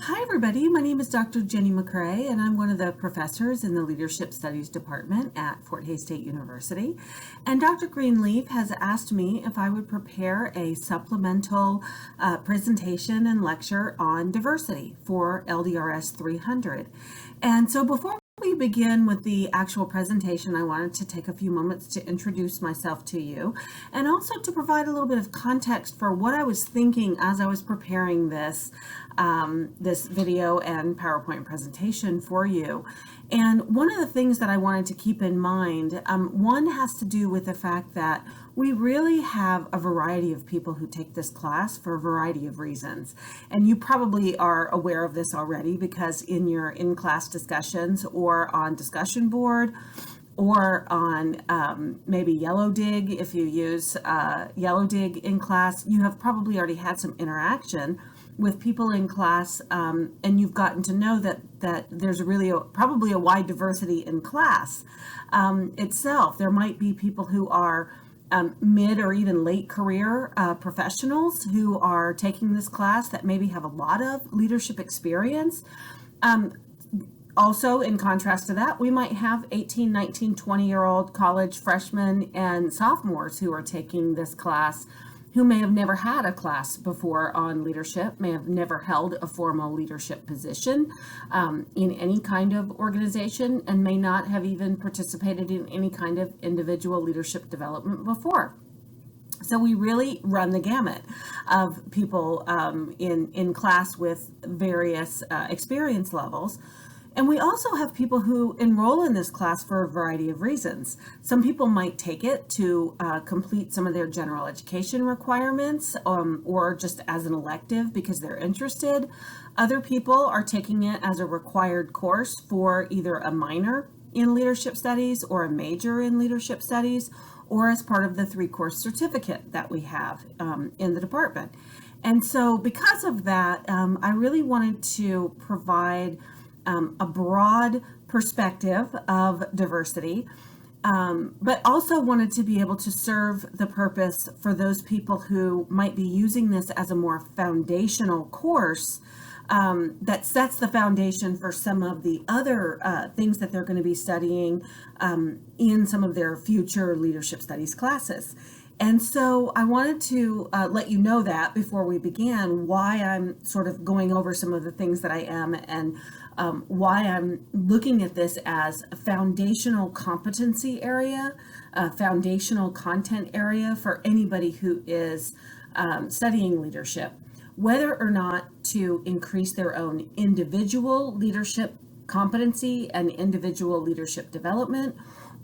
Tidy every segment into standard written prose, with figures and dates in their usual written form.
Hi, everybody. My name is Dr. Jenny McCrae, and I'm one of the professors in the Leadership Studies Department at Fort Hays State University. And Dr. Greenleaf has asked me if I would prepare a supplemental presentation and lecture on diversity for LDRS 300. And so before we begin with the actual presentation, I wanted to take a few moments to introduce myself to you and also to provide a little bit of context for what I was thinking as I was preparing this video and PowerPoint presentation for you. And one of the things that I wanted to keep in mind, one has to do with the fact that we really have a variety of people who take this class for a variety of reasons. And you probably are aware of this already because in your in-class discussions or on discussion board or on maybe Yellow Dig, if you use Yellow Dig in class, you have probably already had some interaction with people in class, and you've gotten to know that there's really probably a wide diversity in class itself. There might be people who are mid or even late career professionals who are taking this class that maybe have a lot of leadership experience. Also, in contrast to that, we might have 18, 19, 20-year-old college freshmen and sophomores who are taking this class who may have never had a class before on leadership, may have never held a formal leadership position in any kind of organization, and may not have even participated in any kind of individual leadership development before. So we really run the gamut of people in class with various experience levels. And we also have people who enroll in this class for a variety of reasons. Some people might take it to complete some of their general education requirements or just as an elective because they're interested. Other people are taking it as a required course for either a minor in leadership studies or a major in leadership studies, or as part of the 3-course certificate that we have in the department. And so because of that, I really wanted to provide a broad perspective of diversity, but also wanted to be able to serve the purpose for those people who might be using this as a more foundational course that sets the foundation for some of the other things that they're going to be studying in some of their future leadership studies classes. And so I wanted to let you know that before we began, why I'm sort of going over some of the things that I am and why I'm looking at this as a foundational competency area, a foundational content area for anybody who is studying leadership, whether or not to increase their own individual leadership competency and individual leadership development,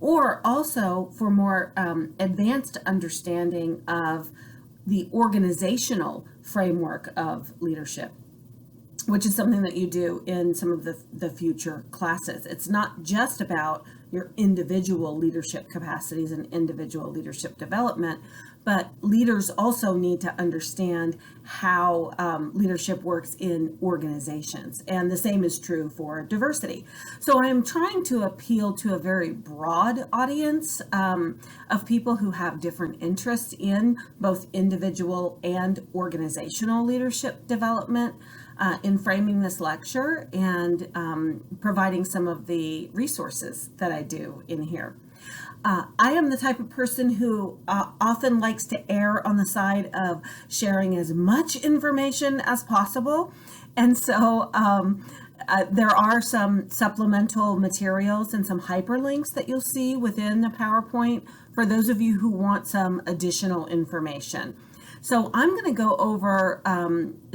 or also for more advanced understanding of the organizational framework of leadership, which is something that you do in some of the future classes. It's not just about your individual leadership capacities and individual leadership development, but leaders also need to understand how leadership works in organizations. And the same is true for diversity. So I'm trying to appeal to a very broad audience of people who have different interests in both individual and organizational leadership development in framing this lecture and providing some of the resources that I do in here. I am the type of person who often likes to err on the side of sharing as much information as possible. And so there are some supplemental materials and some hyperlinks that you'll see within the PowerPoint for those of you who want some additional information. So I'm going to go over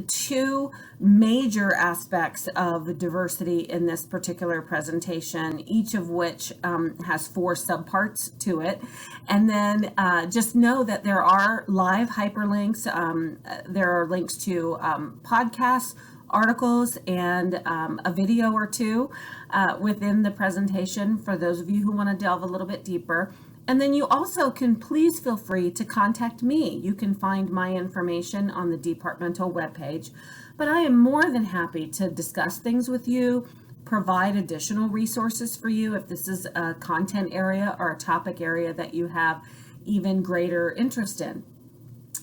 2 major aspects of diversity in this particular presentation, each of which has 4 subparts to it. And then just know that there are live hyperlinks. There are links to podcasts, articles, and a video or 2 within the presentation for those of you who want to delve a little bit deeper. And then you also can please feel free to contact me. You can find my information on the departmental webpage, but I am more than happy to discuss things with you, provide additional resources for you if this is a content area or a topic area that you have even greater interest in.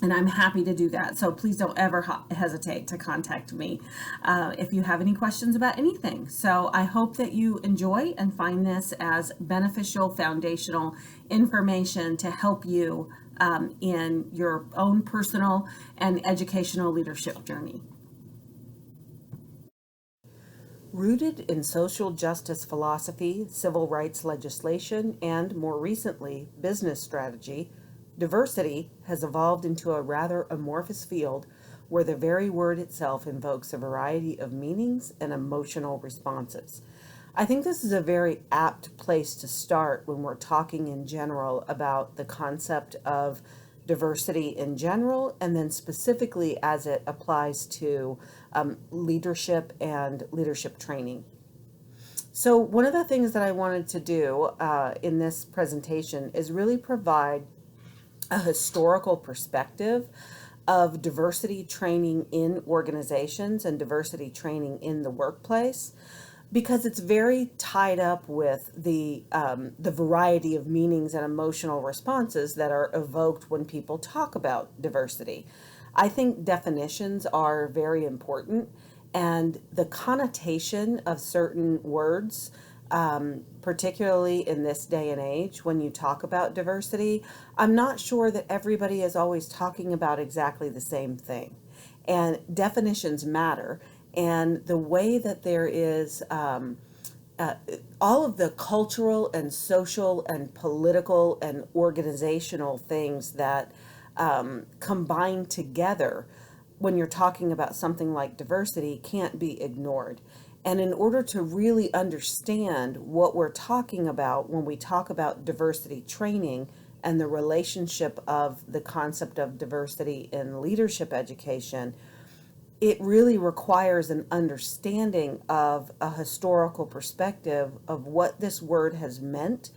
And I'm happy to do that. So please don't ever hesitate to contact me if you have any questions about anything. So I hope that you enjoy and find this as beneficial, foundational information to help you in your own personal and educational leadership journey. Rooted in social justice philosophy, civil rights legislation, and more recently, business strategy, diversity has evolved into a rather amorphous field where the very word itself invokes a variety of meanings and emotional responses. I think this is a very apt place to start when we're talking in general about the concept of diversity in general, and then specifically as it applies to leadership and leadership training. So one of the things that I wanted to do in this presentation is really provide a historical perspective of diversity training in organizations and diversity training in the workplace, because it's very tied up with the variety of meanings and emotional responses that are evoked when people talk about diversity. I think definitions are very important, and the connotation of certain words, particularly in this day and age when you talk about diversity, I'm not sure that everybody is always talking about exactly the same thing. And definitions matter. And the way that there is all of the cultural and social and political and organizational things that combine together when you're talking about something like diversity can't be ignored. And in order to really understand what we're talking about when we talk about diversity training and the relationship of the concept of diversity in leadership education, it really requires an understanding of a historical perspective of what this word has meant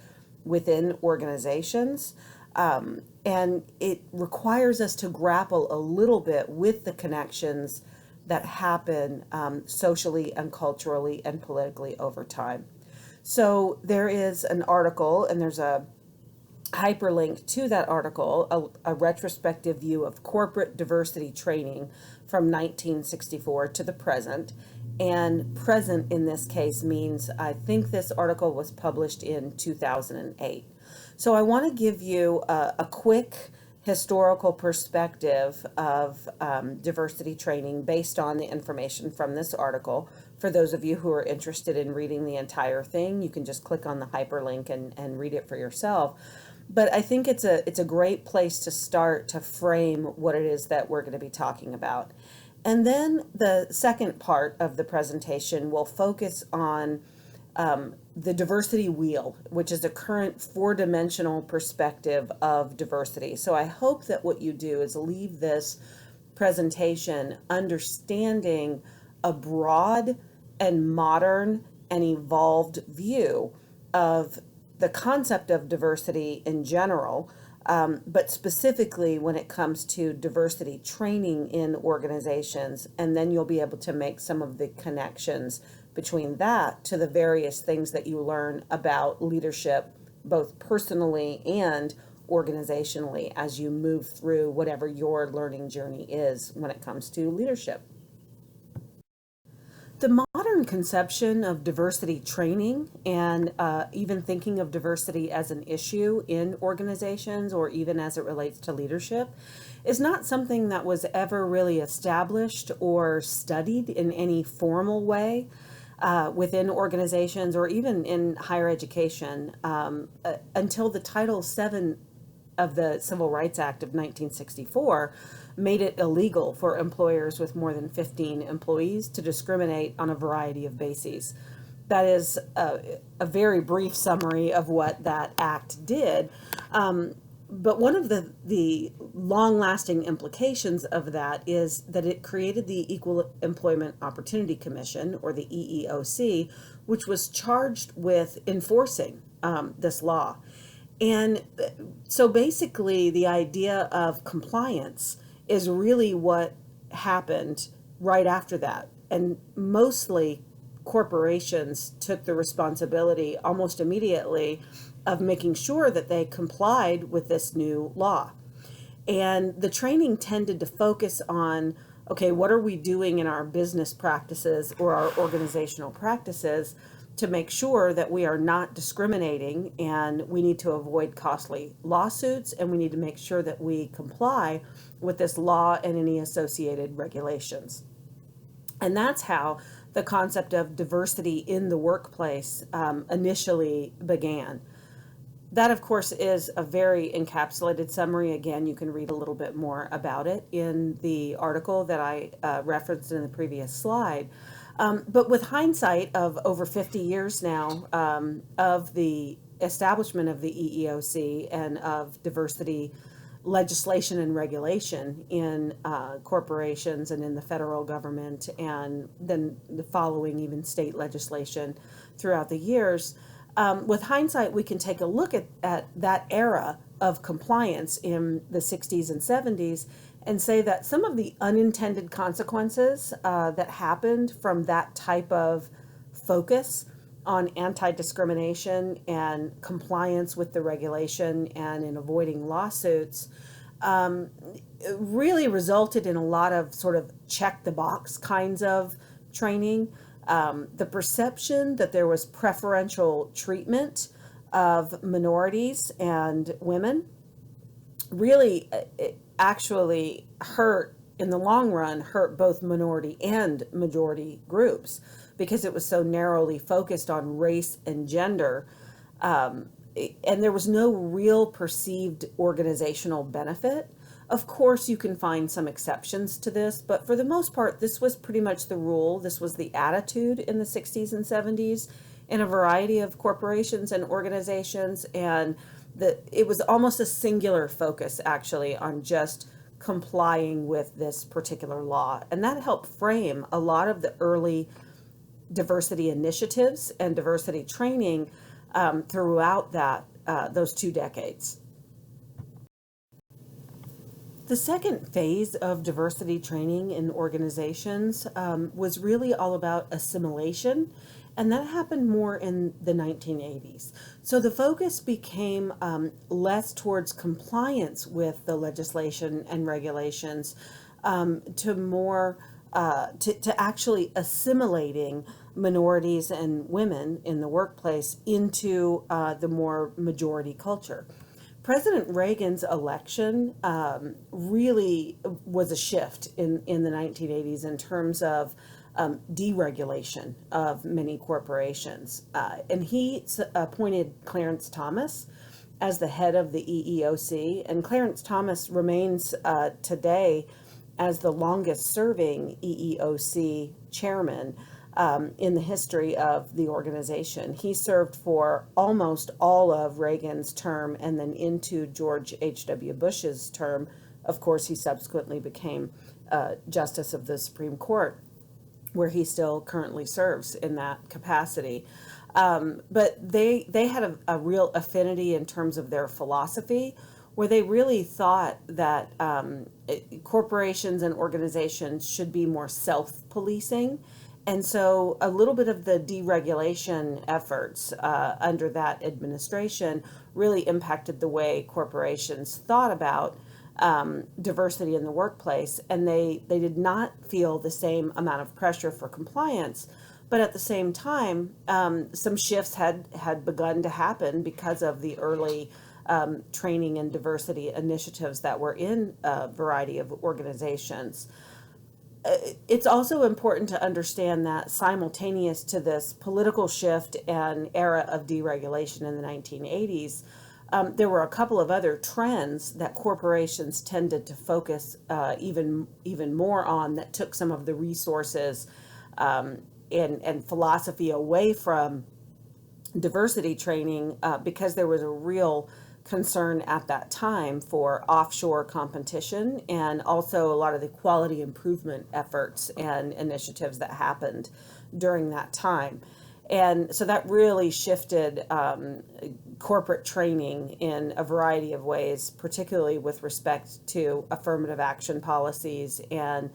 within organizations. And it requires us to grapple a little bit with the connections that happen socially and culturally and politically over time. So there is an article, and there's a hyperlink to that article, a retrospective view of corporate diversity training from 1964 to the present. And present in this case means, I think this article was published in 2008. So I want to give you a quick historical perspective of diversity training based on the information from this article. For those of you who are interested in reading the entire thing, you can just click on the hyperlink and read it for yourself. But I think it's a great place to start to frame what it is that we're going to be talking about. And then the second part of the presentation will focus on the diversity wheel, which is a current four-dimensional perspective of diversity. So I hope that what you do is leave this presentation understanding a broad and modern and evolved view of the concept of diversity in general, but specifically when it comes to diversity training in organizations. And then you'll be able to make some of the connections between that to the various things that you learn about leadership, both personally and organizationally, as you move through whatever your learning journey is when it comes to leadership. The modern conception of diversity training and even thinking of diversity as an issue in organizations or even as it relates to leadership is not something that was ever really established or studied in any formal way within organizations or even in higher education until the Title VII of the Civil Rights Act of 1964 made it illegal for employers with more than 15 employees to discriminate on a variety of bases. That is a very brief summary of what that act did. But one of the long-lasting implications of that is that it created the Equal Employment Opportunity Commission, or the EEOC, which was charged with enforcing this law. And so basically the idea of compliance is really what happened right after that. And mostly corporations took the responsibility almost immediately of making sure that they complied with this new law. And the training tended to focus on, okay, what are we doing in our business practices or our organizational practices to make sure that we are not discriminating, and we need to avoid costly lawsuits, and we need to make sure that we comply with this law and any associated regulations. And that's how the concept of diversity in the workplace initially began. That, of course, is a very encapsulated summary. Again, you can read a little bit more about it in the article that I referenced in the previous slide. But with hindsight of over 50 years now of the establishment of the EEOC and of diversity legislation and regulation in corporations and in the federal government, and then the following even state legislation throughout the years, with hindsight, we can take a look at that era of compliance in the 60s and 70s and say that some of the unintended consequences that happened from that type of focus on anti-discrimination and compliance with the regulation and in avoiding lawsuits really resulted in a lot of sort of check the box kinds of training. The perception that there was preferential treatment of minorities and women really actually hurt, in the long run, hurt both minority and majority groups, because it was so narrowly focused on race and gender. And there was no real perceived organizational benefit. Of course, you can find some exceptions to this, but for the most part, this was pretty much the rule. This was the attitude in the 60s and 70s in a variety of corporations and organizations. And it was almost a singular focus, actually, on just complying with this particular law. And that helped frame a lot of the early diversity initiatives and diversity training throughout those 2 decades. The second phase of diversity training in organizations was really all about assimilation, and that happened more in the 1980s. So the focus became less towards compliance with the legislation and regulations to more to actually assimilating minorities and women in the workplace into the more majority culture. President Reagan's election really was a shift in the 1980s in terms of deregulation of many corporations. And he appointed Clarence Thomas as the head of the EEOC. And Clarence Thomas remains today as the longest serving EEOC chairman in the history of the organization. He served for almost all of Reagan's term and then into George H.W. Bush's term. Of course, he subsequently became Justice of the Supreme Court, where he still currently serves in that capacity. But they had a real affinity in terms of their philosophy, where they really thought that corporations and organizations should be more self-policing. And so a little bit of the deregulation efforts under that administration really impacted the way corporations thought about diversity in the workplace. And they did not feel the same amount of pressure for compliance. But at the same time, some shifts had begun to happen because of the early training and diversity initiatives that were in a variety of organizations. It's also important to understand that simultaneous to this political shift and era of deregulation in the 1980s, there were a couple of other trends that corporations tended to focus even more on, that took some of the resources and philosophy away from diversity training because there was a real concern at that time for offshore competition, and also a lot of the quality improvement efforts and initiatives that happened during that time. And so that really shifted corporate training in a variety of ways, particularly with respect to affirmative action policies and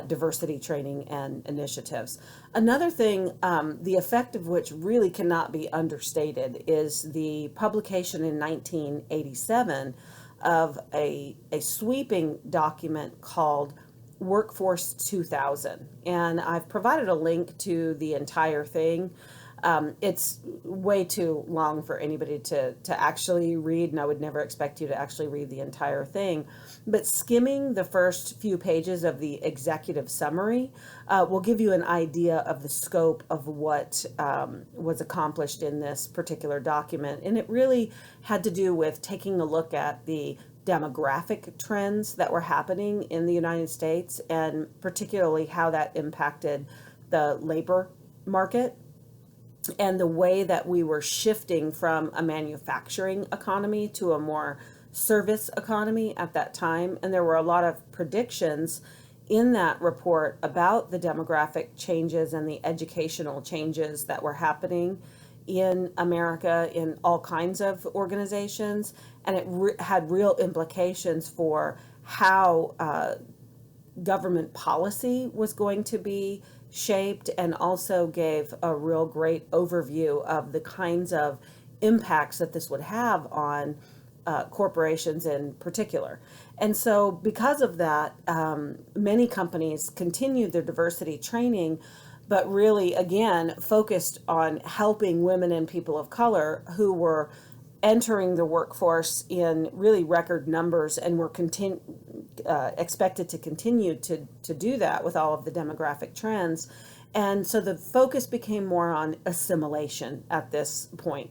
diversity training and initiatives. Another thing, the effect of which really cannot be understated, is the publication in 1987 of a sweeping document called Workforce 2000. And I've provided a link to the entire thing. It's way too long for anybody to actually read, and I would never expect you to actually read the entire thing. But skimming the first few pages of the executive summary will give you an idea of the scope of what was accomplished in this particular document. And it really had to do with taking a look at the demographic trends that were happening in the United States, and particularly how that impacted the labor market and the way that we were shifting from a manufacturing economy to a more service economy at that time. And there were a lot of predictions in that report about the demographic changes and the educational changes that were happening in America in all kinds of organizations. And it had real implications for how government policy was going to be shaped, and also gave a real great overview of the kinds of impacts that this would have on corporations in particular. And so because of that, many companies continued their diversity training, but really, again, focused on helping women and people of color who were entering the workforce in really record numbers, and were expected to continue to do that with all of the demographic trends. And so the focus became more on assimilation at this point.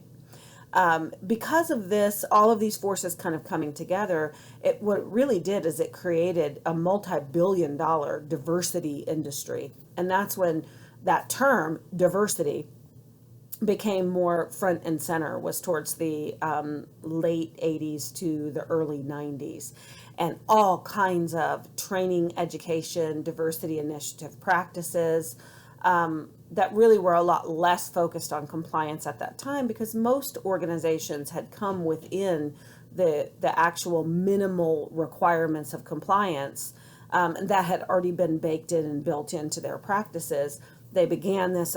Because of this, all of these forces kind of coming together, what it really did is it created a multi-billion-dollar diversity industry. And that's when that term, diversity, became more front and center, was towards the late 80s to the early 90s. And all kinds of training, education, diversity initiative practices that really were a lot less focused on compliance at that time, because most organizations had come within the actual minimal requirements of compliance that had already been baked in and built into their practices. They began this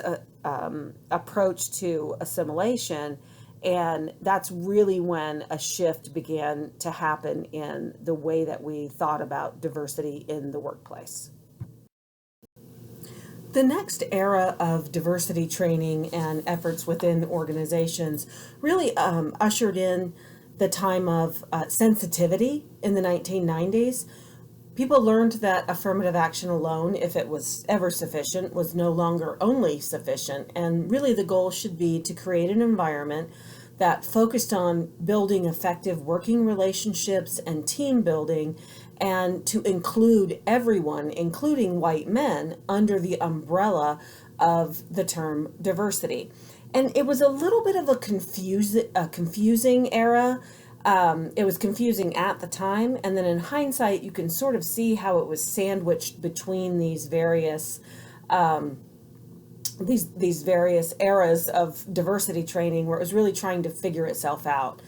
approach to assimilation, and that's really when a shift began to happen in the way that we thought about diversity in the workplace. The next era of diversity training and efforts within organizations really ushered in the time of sensitivity in the 1990s. People learned that affirmative action alone, if it was ever sufficient, was no longer only sufficient. And really the goal should be to create an environment that focused on building effective working relationships and team building, and to include everyone, including white men, under the umbrella of the term diversity. And it was a little bit of a confusing era. It was confusing at the time, and then in hindsight, you can sort of see how it was sandwiched between these various these various eras of diversity training, where it was really trying to figure itself out.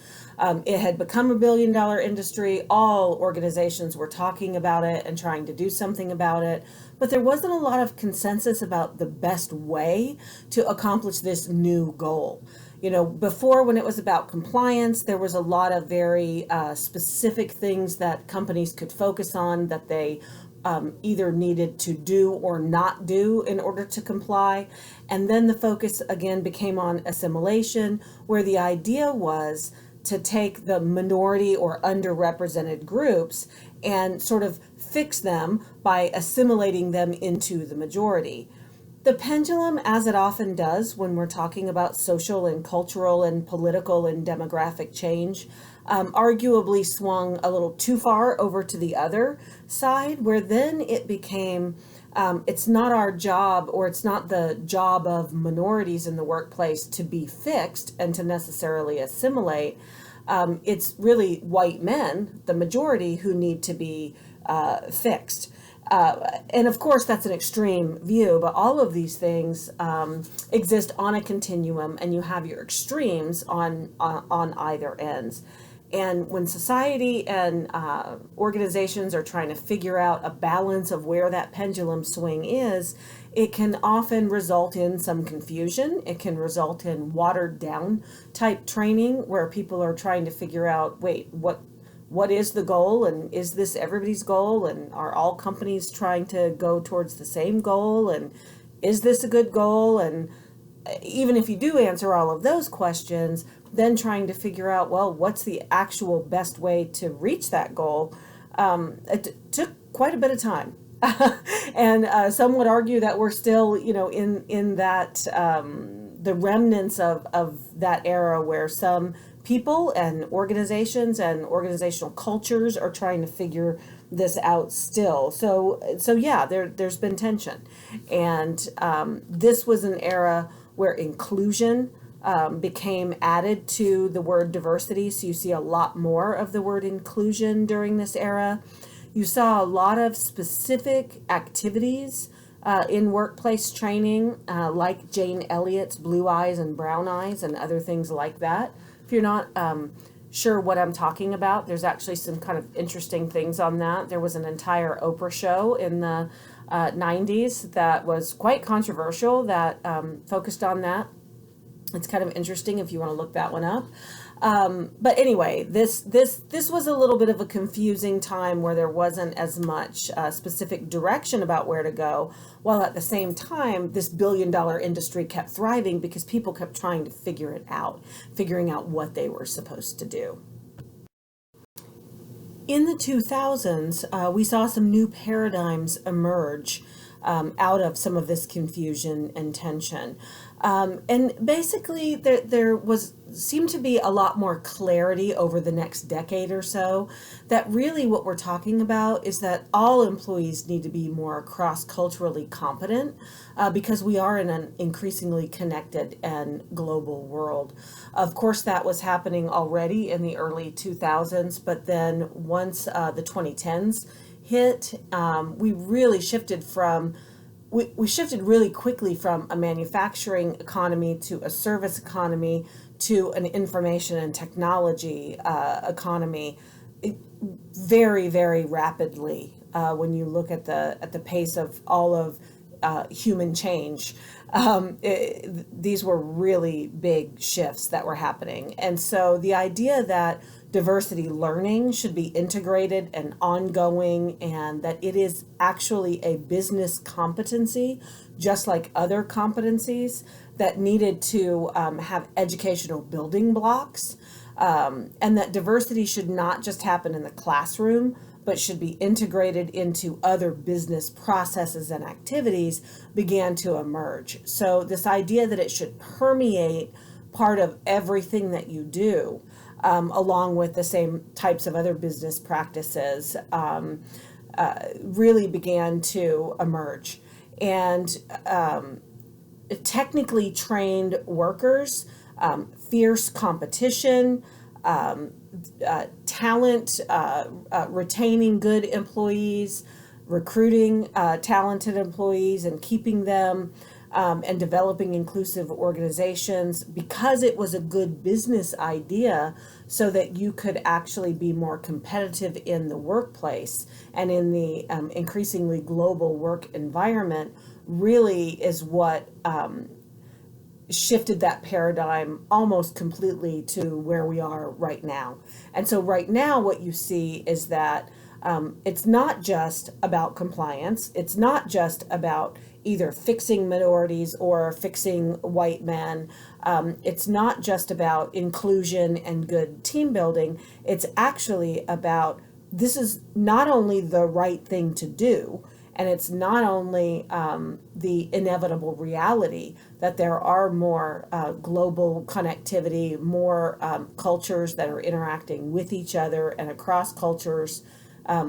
It had become $1 billion industry. All organizations were talking about it and trying to do something about it, but there wasn't a lot of consensus about the best way to accomplish this new goal. You know, before, when it was about compliance, there was a lot of very specific things that companies could focus on, that they either needed to do or not do in order to comply. And then the focus again became on assimilation, where the idea was to take the minority or underrepresented groups and sort of fix them by assimilating them into the majority. The pendulum, as it often does when we're talking about social and cultural and political and demographic change, arguably swung a little too far over to the other side, where then it became, it's not our job, or it's not the job of minorities in the workplace to be fixed and to necessarily assimilate. It's really white men, the majority, who need to be fixed. And of course, that's an extreme view, but all of these things exist on a continuum, and you have your extremes on either ends. And when society and organizations are trying to figure out a balance of where that pendulum swing is, it can often result in some confusion. It can result in watered down type training, where people are trying to figure out, wait, what is the goal, and is this everybody's goal, and are all companies trying to go towards the same goal, and is this a good goal? And even if you do answer all of those questions, then trying to figure out, well, what's the actual best way to reach that goal? It took quite a bit of time. And some would argue that we're still, in that the remnants of that era where some people and organizations and organizational cultures are trying to figure this out still. So yeah, there's been tension, and this was an era where inclusion became added to the word diversity. So you see a lot more of the word inclusion during this era. You saw a lot of specific activities in workplace training, like Jane Elliott's Blue Eyes and Brown Eyes and other things like that. If you're not sure what I'm talking about, there's actually some kind of interesting things on that. There was an entire Oprah show in the 90s that was quite controversial that focused on that. It's kind of interesting if you want to look that one up. But anyway, this was a little bit of a confusing time where there wasn't as much specific direction about where to go, while at the same time, this billion-dollar industry kept thriving because people kept trying to figuring out what they were supposed to do. In the 2000s, we saw some new paradigms emerge out of some of this confusion and tension. And basically, there seemed to be a lot more clarity over the next decade or so that really what we're talking about is that all employees need to be more cross-culturally competent because we are in an increasingly connected and global world. Of course, that was happening already in the early 2000s, but then once the 2010s hit, we really shifted from we shifted really quickly from a manufacturing economy to a service economy to an information and technology economy very, very rapidly when you look at the pace of all of human change. These were really big shifts that were happening. And so the idea that diversity learning should be integrated and ongoing, and that it is actually a business competency, just like other competencies, that needed to have educational building blocks, and that diversity should not just happen in the classroom, but should be integrated into other business processes and activities began to emerge. So this idea that it should permeate part of everything that you do, along with the same types of other business practices, really began to emerge. And technically trained workers, fierce competition, talent, retaining good employees, recruiting talented employees and keeping them, and developing inclusive organizations, because it was a good business idea so that you could actually be more competitive in the workplace and in the increasingly global work environment, really is what shifted that paradigm almost completely to where we are right now. And so right now what you see is that it's not just about compliance. It's not just about either fixing minorities or fixing white men. It's not just about inclusion and good team building. It's actually about, this is not only the right thing to do, and it's not only the inevitable reality that there are more global connectivity, more cultures that are interacting with each other and across cultures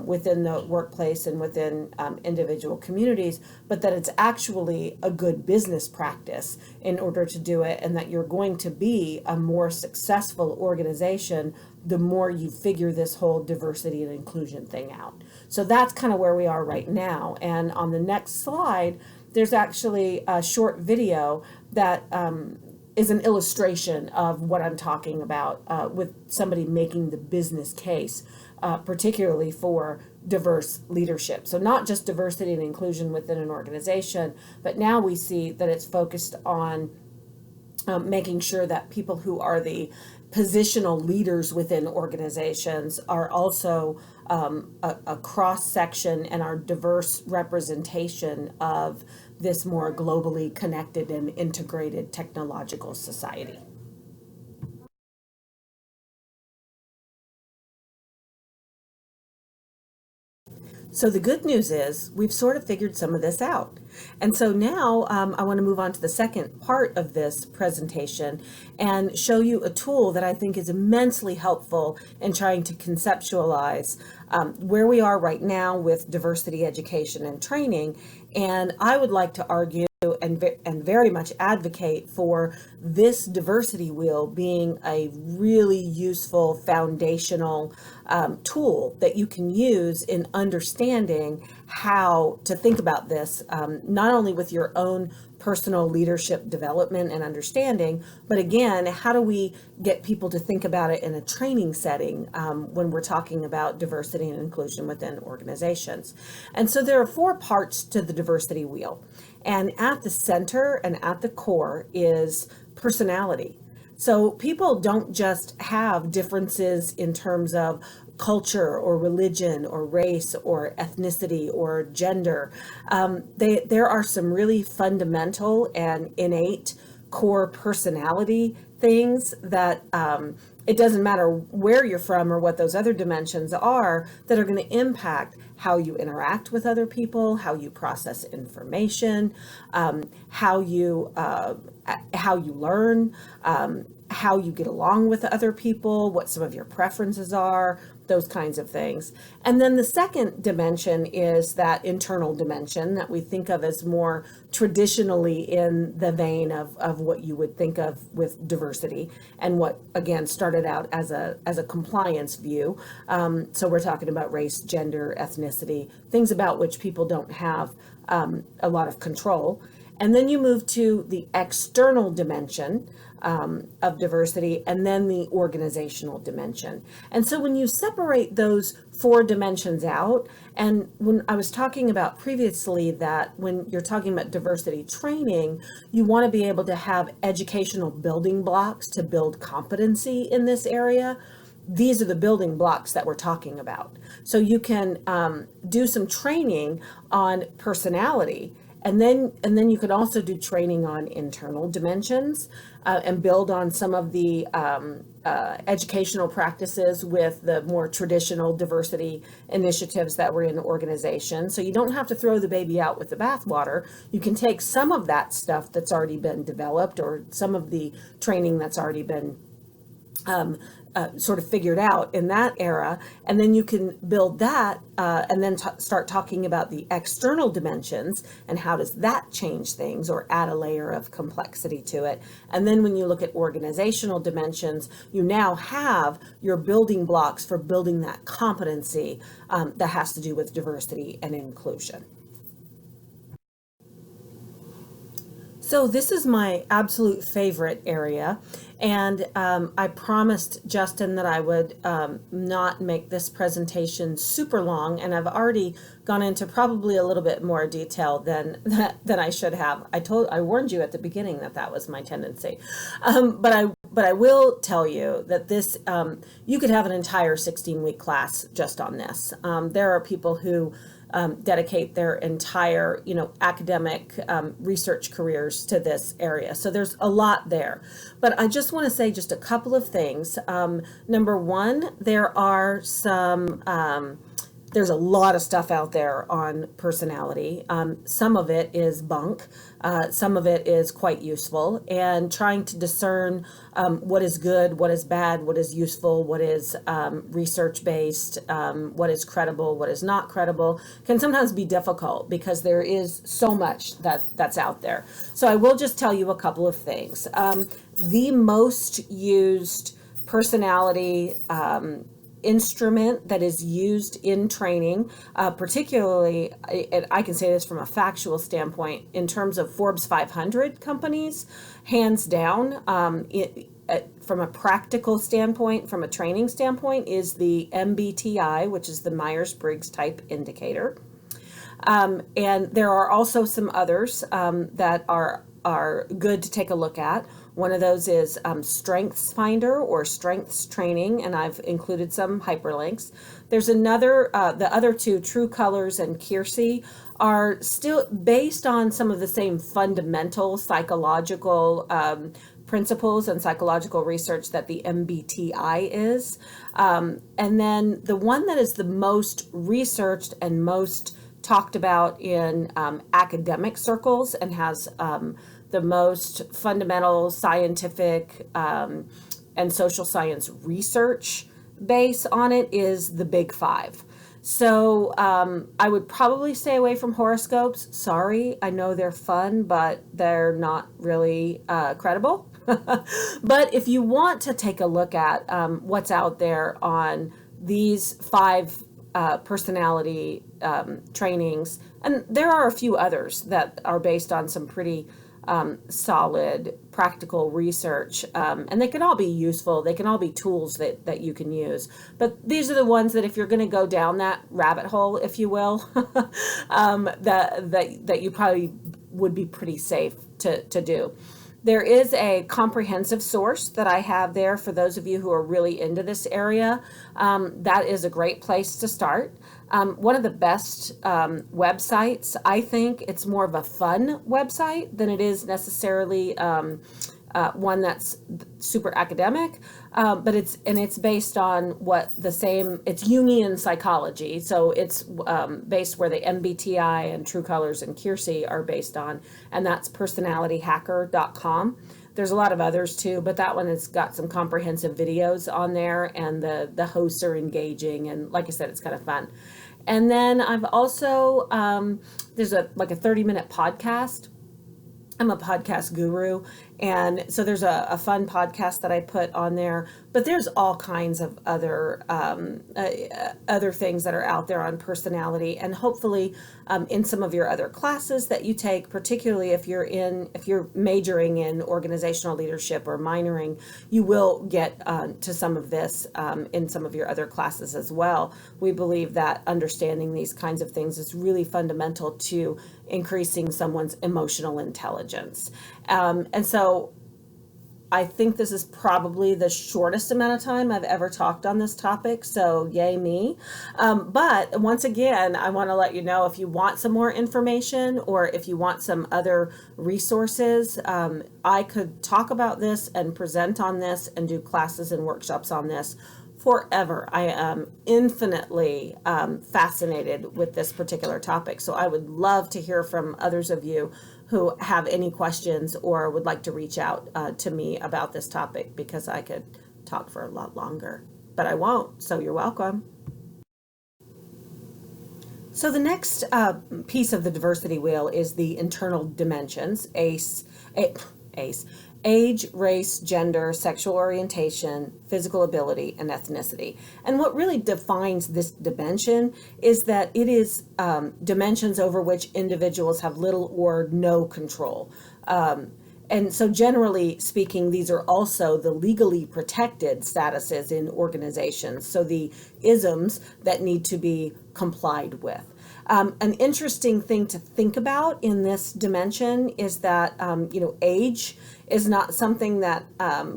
within the workplace and within individual communities, but that it's actually a good business practice in order to do it, and that you're going to be a more successful organization the more you figure this whole diversity and inclusion thing out. So that's kind of where we are right now. And on the next slide, there's actually a short video that is an illustration of what I'm talking about with somebody making the business case, particularly for diverse leadership. So not just diversity and inclusion within an organization, but now we see that it's focused on making sure that people who are the positional leaders within organizations are also a cross section and our diverse representation of this more globally connected and integrated technological society. So the good news is we've sort of figured some of this out. And so now I want to move on to the second part of this presentation and show you a tool that I think is immensely helpful in trying to conceptualize where we are right now with diversity education and training. And I would like to argue and very much advocate for this diversity wheel being a really useful foundational tool that you can use in understanding how to think about this, not only with your own personal leadership development and understanding, but again, how do we get people to think about it in a training setting when we're talking about diversity and inclusion within organizations. And so there are 4 parts to the diversity wheel. And at the center and at the core is personality. So people don't just have differences in terms of culture or religion or race or ethnicity or gender. There are some really fundamental and innate core personality things that it doesn't matter where you're from or what those other dimensions are that are going to impact how you interact with other people, how you process information, how you learn, how you get along with other people, what some of your preferences are, those kinds of things. And then the second dimension is that internal dimension that we think of as more traditionally in the vein of what you would think of with diversity and what, again, started out as a compliance view. So we're talking about race, gender, ethnicity, things about which people don't have a lot of control. And then you move to the external dimension of diversity, and then the organizational dimension. And so when you separate those 4 dimensions out, and when I was talking about previously that when you're talking about diversity training, you want to be able to have educational building blocks to build competency in this area. These are the building blocks that we're talking about. So you can do some training on personality. And then you could also do training on internal dimensions and build on some of the educational practices with the more traditional diversity initiatives that were in the organization. So you don't have to throw the baby out with the bathwater. You can take some of that stuff that's already been developed or some of the training that's already been sort of figured out in that era, and then you can build that and then start talking about the external dimensions and how does that change things or add a layer of complexity to it. And then when you look at organizational dimensions, you now have your building blocks for building that competency that has to do with diversity and inclusion. So this is my absolute favorite area, and I promised Justin that I would not make this presentation super long, and I've already gone into probably a little bit more detail than I should have. I warned you at the beginning that was my tendency, but I will tell you that this you could have an entire 16-week class just on this. There are people who dedicate their entire, academic research careers to this area. So there's a lot there. But I just want to say just a couple of things. Number one, there's a lot of stuff out there on personality. Some of it is bunk. Some of it is quite useful. And trying to discern what is good, what is bad, what is useful, what is research-based, what is credible, what is not credible, can sometimes be difficult because there is so much that's out there. So I will just tell you a couple of things. The most used personality instrument that is used in training, particularly, and I can say this from a factual standpoint, in terms of Forbes 500 companies, hands down, from a practical standpoint, from a training standpoint, is the MBTI, which is the Myers-Briggs Type Indicator. And there are also some others that are are good to take a look at. One of those is Strengths Finder or Strengths Training, and I've included some hyperlinks. There's another, the other two, True Colors and Keirsey, are still based on some of the same fundamental psychological principles and psychological research that the MBTI is. And then the one that is the most researched and most talked about in academic circles and has the most fundamental scientific and social science research base on it is the Big Five. So I would probably stay away from horoscopes. Sorry, I know they're fun, but they're not really credible. But if you want to take a look at what's out there on these five personality trainings, and there are a few others that are based on some pretty solid practical research, and they can all be useful. They can all be tools that you can use, but these are the ones that if you're going to go down that rabbit hole, if you will, that you probably would be pretty safe to do. There is a comprehensive source that I have there for those of you who are really into this area. That is a great place to start. One of the best websites, I think it's more of a fun website than it is necessarily one that's super academic, but it's based on it's Jungian psychology. So it's based where the MBTI and True Colors and Keirsey are based on, and that's personalityhacker.com. There's a lot of others too, but that one has got some comprehensive videos on there, and the hosts are engaging, and like I said, it's kind of fun. And then I've also there's a 30-minute podcast. I'm a podcast guru, and so there's a fun podcast that I put on there. But there's all kinds of other things that are out there on personality, and hopefully in some of your other classes that you take, particularly if you're majoring in organizational leadership or minoring, you will get to some of this in some of your other classes as well. We believe that understanding these kinds of things is really fundamental to increasing someone's emotional intelligence. And so I think this is probably the shortest amount of time I've ever talked on this topic, so yay me. But once again, I want to let you know if you want some more information or if you want some other resources, I could talk about this and present on this and do classes and workshops on this forever. I am infinitely fascinated with this particular topic, so I would love to hear from others of you who have any questions or would like to reach out to me about this topic, because I could talk for a lot longer, but I won't, so you're welcome. So the next piece of the diversity wheel is the internal dimensions, ACE, age, race, gender, sexual orientation, physical ability, and ethnicity. And what really defines this dimension is that it is dimensions over which individuals have little or no control. And so generally speaking, these are also the legally protected statuses in organizations. So the isms that need to be complied with. An interesting thing to think about in this dimension is that, age is not something that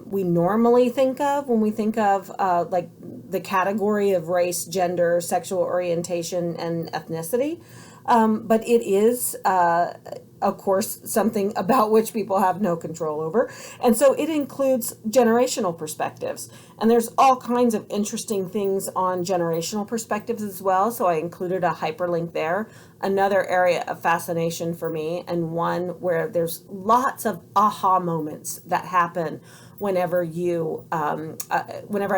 we normally think of when we think of like the category of race, gender, sexual orientation, and ethnicity. But it is, of course, something about which people have no control over. And so it includes generational perspectives. And there's all kinds of interesting things on generational perspectives as well. So I included a hyperlink there. Another area of fascination for me, and one where there's lots of aha moments that happen whenever I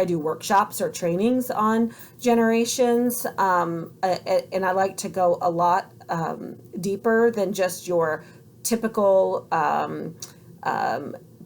do workshops or trainings on generations, and I like to go a lot deeper than just your typical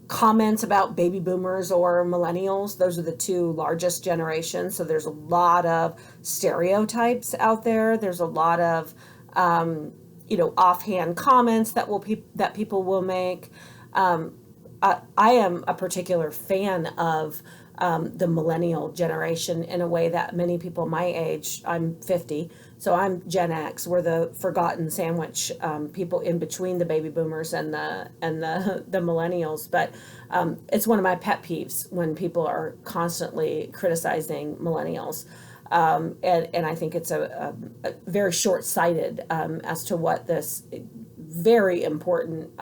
comments about baby boomers or millennials. Those are the two largest generations, so there's a lot of stereotypes out there. There's a lot of offhand comments that people will make. I am a particular fan of the millennial generation in a way that many people my age, I'm 50, So I'm Gen X. We're the forgotten sandwich, people in between the baby boomers and the millennials. But it's one of my pet peeves when people are constantly criticizing millennials. And I think it's a very short-sighted, as to what this very important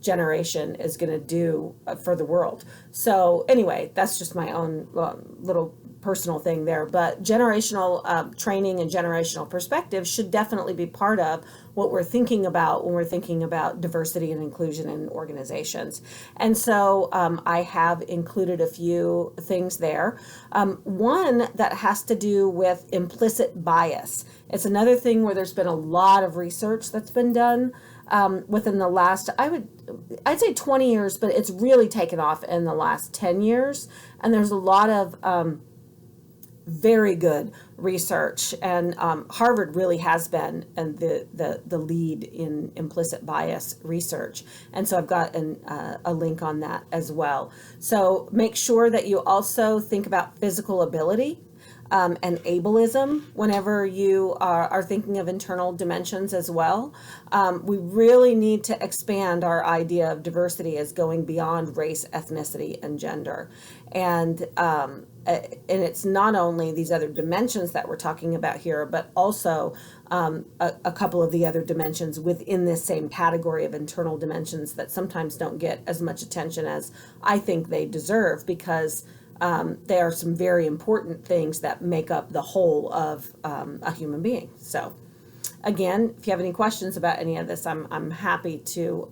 generation is going to do for the world. So anyway, that's just my own little personal thing there. But generational training and generational perspective should definitely be part of what we're thinking about when we're thinking about diversity and inclusion in organizations. And so I have included a few things there. One that has to do with implicit bias. It's another thing where there's been a lot of research that's been done within the last, I'd say 20 years, but it's really taken off in the last 10 years. And there's a lot of very good research, and Harvard really has been and the lead in implicit bias research, and so I've got a link on that as well. So make sure that you also think about physical ability and ableism whenever you are thinking of internal dimensions as well. We really need to expand our idea of diversity as going beyond race, ethnicity, and gender. And it's not only these other dimensions that we're talking about here, but also a couple of the other dimensions within this same category of internal dimensions that sometimes don't get as much attention as I think they deserve, because they are some very important things that make up the whole of a human being. So again, if you have any questions about any of this, I'm happy to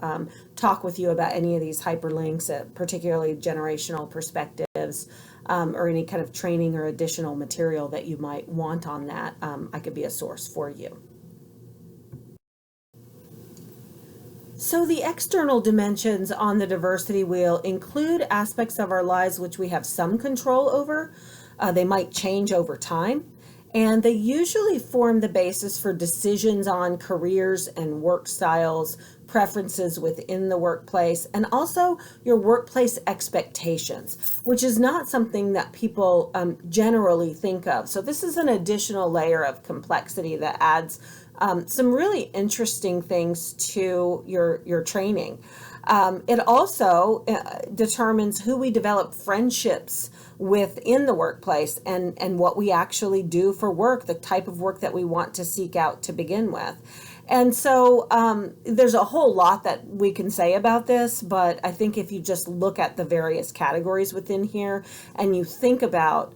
talk with you about any of these hyperlinks, particularly generational perspectives, or any kind of training or additional material that you might want on that. I could be a source for you. So the external dimensions on the diversity wheel include aspects of our lives which we have some control over. They might change over time, and they usually form the basis for decisions on careers and work styles, preferences within the workplace, and also your workplace expectations, which is not something that people generally think of. So this is an additional layer of complexity that adds some really interesting things to your training. It also determines who we develop friendships within the workplace, and what we actually do for work, the type of work that we want to seek out to begin with. And so there's a whole lot that we can say about this, but I think if you just look at the various categories within here and you think about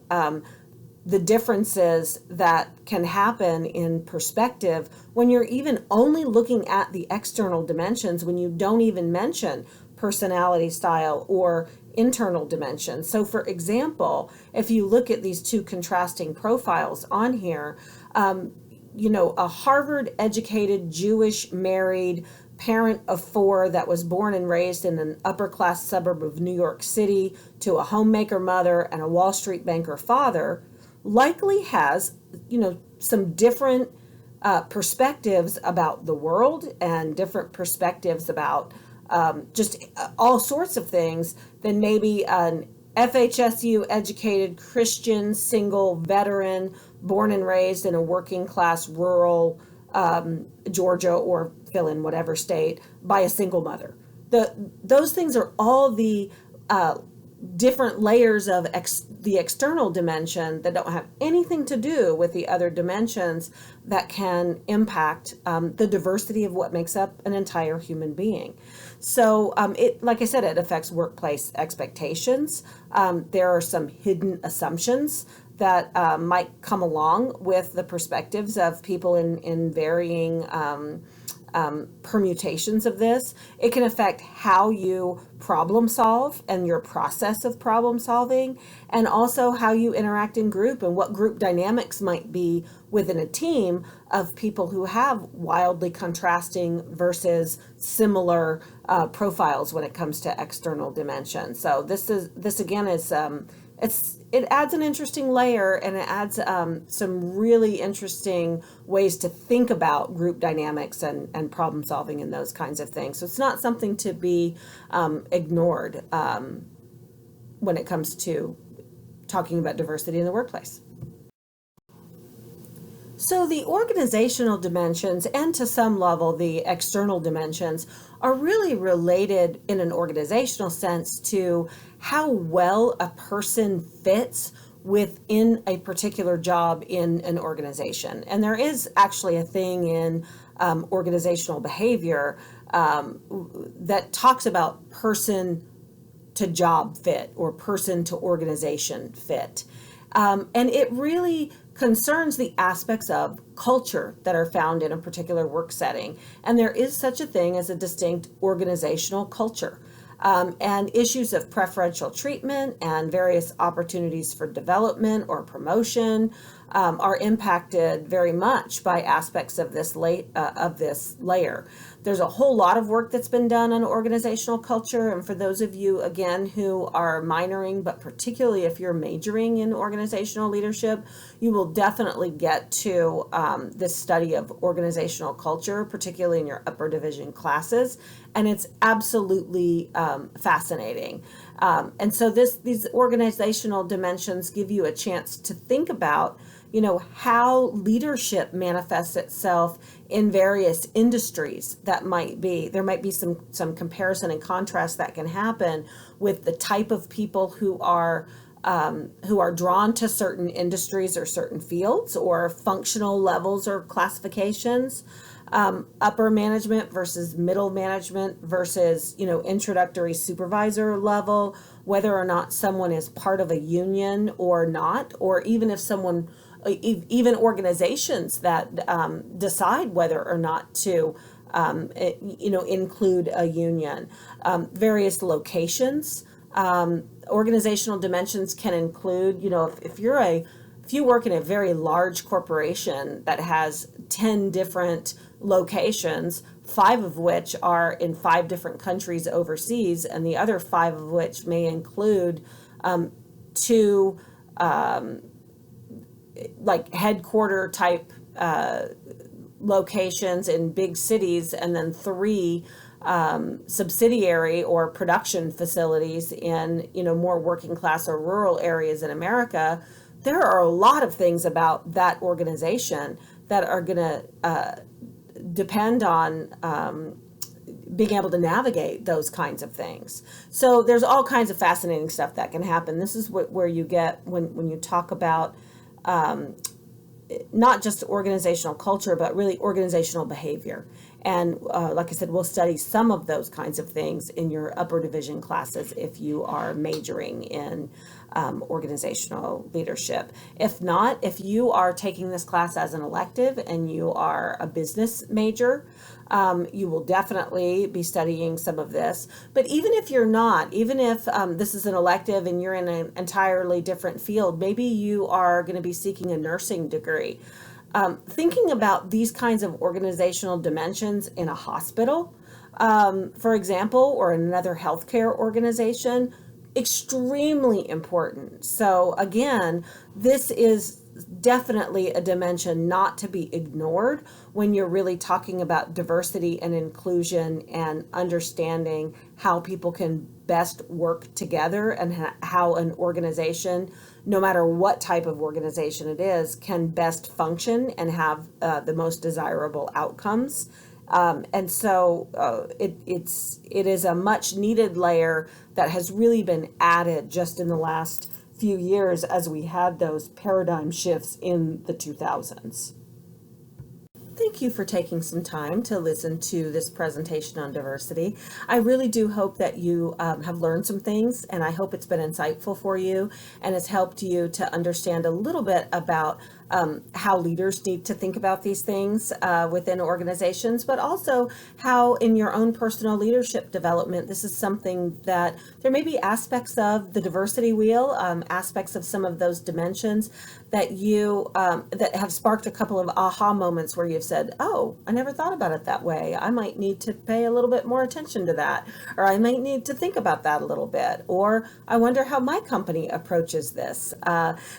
the differences that can happen in perspective when you're even only looking at the external dimensions, when you don't even mention personality style or internal dimensions. So for example, if you look at these two contrasting profiles on here, a Harvard educated Jewish married parent of four that was born and raised in an upper class suburb of New York City to a homemaker mother and a Wall Street banker father likely has, some different perspectives about the world and different perspectives about just all sorts of things than maybe an FHSU educated Christian single veteran born and raised in a working class rural Georgia, or fill in whatever state, by a single mother. Those things are all the different layers of the external dimension that don't have anything to do with the other dimensions that can impact the diversity of what makes up an entire human being. So like I said, it affects workplace expectations. There are some hidden assumptions that might come along with the perspectives of people in varying permutations of this. It can affect how you problem solve and your process of problem solving, and also how you interact in group and what group dynamics might be within a team of people who have wildly contrasting versus similar profiles when it comes to external dimension. So this again is it adds an interesting layer, and it adds some really interesting ways to think about group dynamics and problem solving and those kinds of things. So it's not something to be ignored when it comes to talking about diversity in the workplace. So the organizational dimensions and to some level the external dimensions are really related in an organizational sense to how well a person fits within a particular job in an organization. And there is actually a thing in organizational behavior that talks about person to job fit or person to organization fit. And it really concerns the aspects of culture that are found in a particular work setting. And there is such a thing as a distinct organizational culture. And issues of preferential treatment and various opportunities for development or promotion are impacted very much by aspects of this layer. There's a whole lot of work that's been done on organizational culture, and for those of you again who are minoring, but particularly if you're majoring in organizational leadership, you will definitely get to this study of organizational culture, particularly in your upper division classes, and it's absolutely fascinating. And so these organizational dimensions give you a chance to think about, how leadership manifests itself in various industries. There might be some comparison and contrast that can happen with the type of people who are drawn to certain industries or certain fields or functional levels or classifications. Upper management versus middle management versus introductory supervisor level, whether or not someone is part of a union or not, or even if someone, even organizations that decide whether or not to include a union. Various locations. Organizational dimensions can include, if you work in a very large corporation that has 10 different locations, 5 of which are in 5 different countries overseas, and the other 5 of which may include 2 like headquarter type locations in big cities, and then 3 subsidiary or production facilities in more working class or rural areas in America. There are a lot of things about that organization that are going to depend on being able to navigate those kinds of things. So there's all kinds of fascinating stuff that can happen. This is where you get when you talk about not just organizational culture, but really organizational behavior. And like I said, we'll study some of those kinds of things in your upper division classes if you are majoring in organizational leadership. If not, if you are taking this class as an elective and you are a business major, you will definitely be studying some of this. But even if you're not, even if this is an elective and you're in an entirely different field, maybe you are going to be seeking a nursing degree. Thinking about these kinds of organizational dimensions in a hospital, for example, or another healthcare organization, extremely important. So again, this is definitely a dimension not to be ignored when you're really talking about diversity and inclusion and understanding how people can best work together and how an organization, no matter what type of organization it is, can best function and have the most desirable outcomes. And so it is a much needed layer that has really been added just in the last few years as we had those paradigm shifts in the 2000s. Thank you for taking some time to listen to this presentation on diversity. I really do hope that you have learned some things, and I hope it's been insightful for you and has helped you to understand a little bit about how leaders need to think about these things within organizations, but also how in your own personal leadership development, this is something that there may be aspects of the diversity wheel, aspects of some of those dimensions that you that have sparked a couple of aha moments where you've said, oh, I never thought about it that way. I might need to pay a little bit more attention to that, or I might need to think about that a little bit, or I wonder how my company approaches this.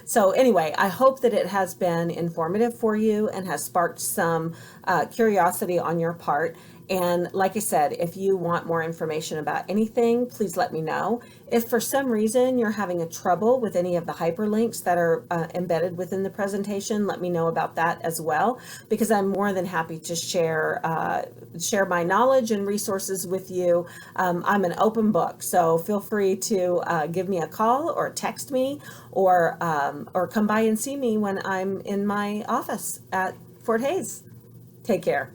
So anyway, I hope that it has been informative for you and has sparked some curiosity on your part. And like I said, if you want more information about anything, please let me know. If for some reason you're having a trouble with any of the hyperlinks that are embedded within the presentation, let me know about that as well, because I'm more than happy to share my knowledge and resources with you. I'm an open book, so feel free to give me a call or text me, or come by and see me when I'm in my office at Fort Hays. Take care.